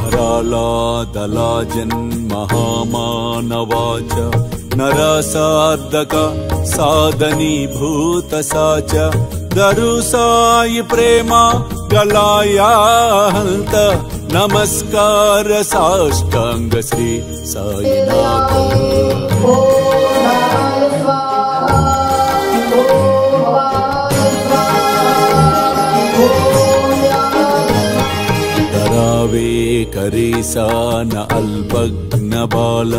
धरालादला जन्महामानवाच नरसार्धक साधनीभूत साच दरुसाई प्रेम गलाया हंत नमस्कार साष्टांग श्री साईनाथ करावे करेसा न अल्पग्न बाल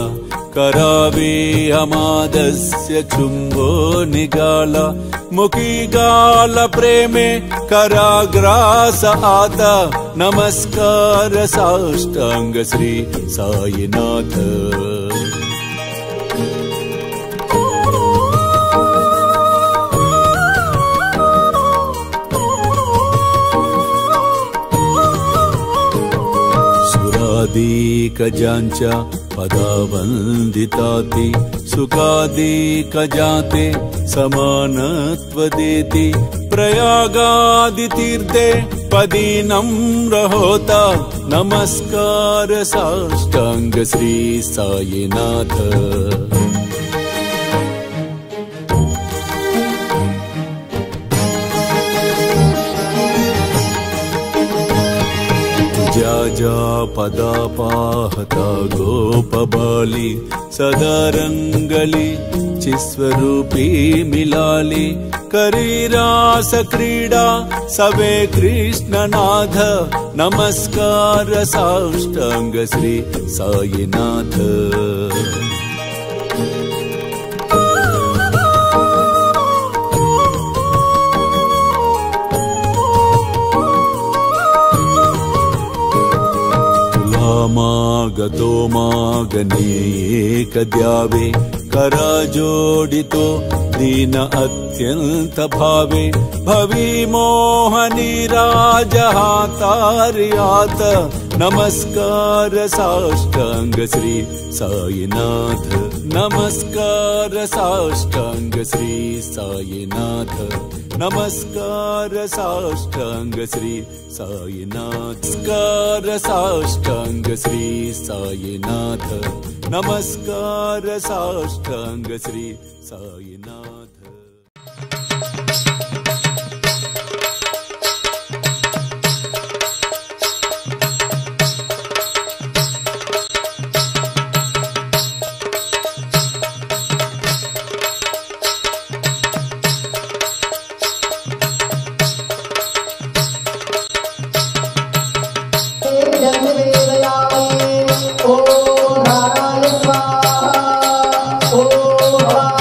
करावे अमादस्य चुंबो निगाल मुखी गाल प्रेमे कराग्रास आता नमस्कार साष्टांग श्री साईनाथ सुरादिकजांच्या पदावंदिताति सुखादिकजाते समानत्व देति प्रयागादितीर्थे पदी नम्र होता नमस्कार साष्टांग श्री साईनाथ जा पदा पाहता गोपबाली सदारंगली चिस्वरूपी मिलाली करी रास क्रीडा सवे कृष्णनाथ नमस्कार साष्टांग श्री साईनाथ मागतो मागने एक द्यावे करा जोडितो दीन अत्यंत भावे भवी मोहनी राजहातार्यात नमस्कार साष्टांग श्री साईनाथ नमस्कार साष्टांग श्री साईनाथ नमस्कार साष्टांग श्री साईनाथ नमस्कार साष्टांग श्री साईनाथ नमस्कार साष्टांग श्री साईनाथ ओ नारायण स्वाहा ओ